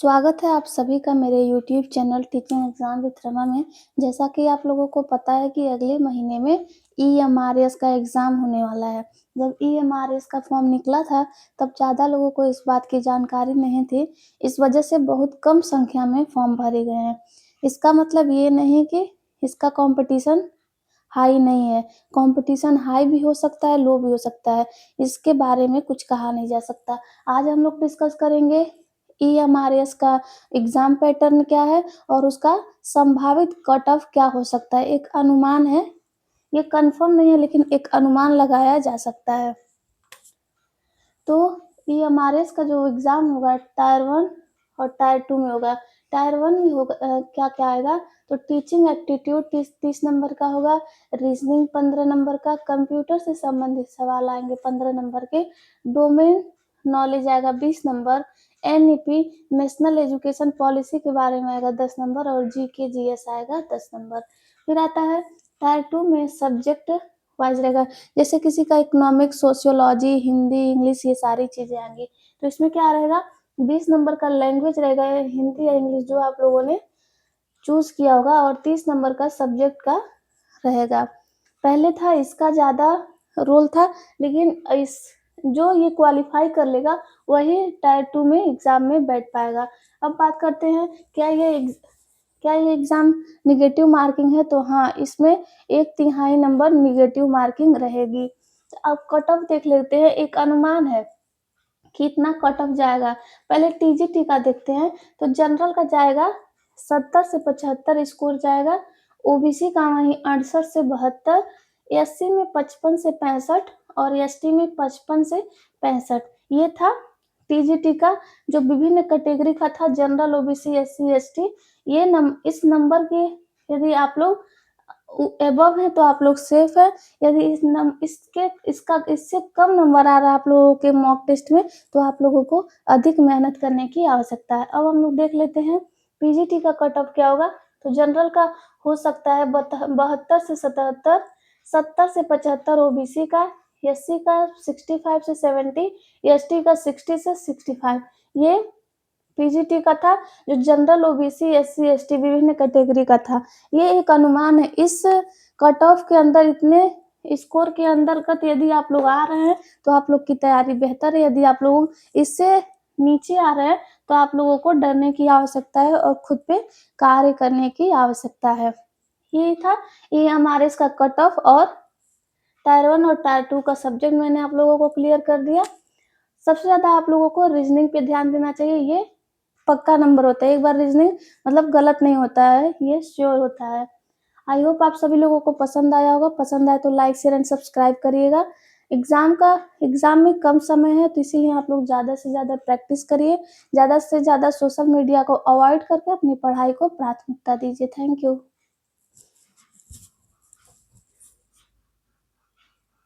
स्वागत है आप सभी का मेरे YouTube channel teaching exam with Rama में। जैसा कि आप लोगों को पता है कि अगले महीने में ईएमआरएस का एग्ज़ाम होने वाला है। जब ईएमआरएस का फॉर्म निकला था तब ज़्यादा लोगों को इस बात की जानकारी नहीं थी। इस वजह से बहुत कम संख्या में फॉर्म भरे गए हैं। इसका मतलब ये नहीं कि इसका कॉम्पिटिशन हाई नहीं है। कॉम्पिटिशन हाई भी हो सकता है, लो भी हो सकता है। इसके बारे में कुछ कहा नहीं जा सकता। आज हम लोग डिस्कस करेंगे ईएमआरएस का एग्ज़ाम पैटर्न क्या है और उसका संभावित कट ऑफ क्या हो सकता है। एक अनुमान है, ये कन्फर्म नहीं है लेकिन एक अनुमान लगाया जा सकता है। तो ईएमआरएस का जो एग्ज़ाम होगा टायर 1 और टायर 2 में होगा। टायर 1 में होगा क्या-क्या आएगा, तो टीचिंग एप्टीट्यूड 30 नंबर का होगा, रीजनिंग 15 नंबर का, कंप्यूटर से संबंधित सवाल आएंगे 15 नंबर के, डोमेन नॉलेज आएगा 20 number, NEP national education policy के बारे में आएगा 10 नंबर और जीके जीएस आएगा 10 नंबर। फिर आता है टायर 2 में सब्जेक्ट वाइज रहेगा, जैसे किसी का इकोनॉमिक्स, सोशियोलॉजी, हिंदी, इंग्लिश, ये सारी चीज़ें आएंगी। तो इसमें क्या रहेगा, 20 नंबर का लैंग्वेज रहेगा, हिंदी या इंग्लिश जो आप लोगों ने चूज़ किया होगा, और 30 नंबर का सब्जेक्ट का रहेगा। पहले था इसका ज़्यादा रोल था, लेकिन इस जो ये क्वालिफाई कर लेगा वही टायर 2 में एग्ज़ाम में बैठ पाएगा। अब बात करते हैं क्या ये एग्ज़ाम नेगेटिव मार्किंग है, तो हाँ, इसमें 1/3 नंबर नेगेटिव मार्किंग रहेगी। तो अब कट ऑफ देख लेते हैं, एक अनुमान है कि इतना कट ऑफ जाएगा। पहले टीजीटी का देखते हैं, तो जनरल का जाएगा 70 से 75 स्कोर जाएगा, ओबीसी का वहीं 68 से 72, एससी में 55 से 65 और एसटी में 55 से 65। ये था टीजीटी का जो विभिन्न कैटेगरी का था, जनरल, ओबीसी, एससी, एसटी। इस नंबर के यदि आप लोग एबव है तो आप लोग सेफ है। यदि इससे कम नंबर आ रहा है आप लोगों के मॉक टेस्ट में, तो आप लोगों को अधिक मेहनत करने की आवश्यकता है। अब हम लोग देख लेते हैं पीजीटी का कट ऑफ क्या होगा। तो जनरल का हो सकता है 72 से 77, 70 से 75 ओबीसी का, एससी का 65 से 70, एसटी का 60 से 65। ये पीजीटी का था, जो जनरल, ओबीसी, एससी, एसटी विभिन्न कैटेगरी का था। ये एक अनुमान है। इस कट ऑफ के अंदर, इतने स्कोर के अंतर्गत यदि आप लोग आ रहे हैं तो आप लोग की तैयारी बेहतर है। यदि आप लोग इससे नीचे आ रहे हैं तो आप लोगों को डरने की आवश्यकता है और खुद पे कार्य करने की आवश्यकता है। ये था ये हमारे इसका कट ऑफ, और टायर 1 और टायर 2 का सब्जेक्ट मैंने आप लोगों को क्लियर कर दिया। सबसे ज़्यादा आप लोगों को रीजनिंग पे ध्यान देना चाहिए। ये पक्का नंबर होता है, एक बार रीजनिंग मतलब गलत नहीं होता है, ये श्योर होता है। आई होप आप सभी लोगों को पसंद आया होगा। पसंद आए तो लाइक, शेयर एंड सब्सक्राइब करिएगा। एग्ज़ाम में कम समय है, तो इसीलिए आप लोग ज़्यादा से ज़्यादा प्रैक्टिस करिए। ज़्यादा से ज़्यादा सोशल मीडिया को अवॉइड करके अपनी पढ़ाई को प्राथमिकता दीजिए। Thank you.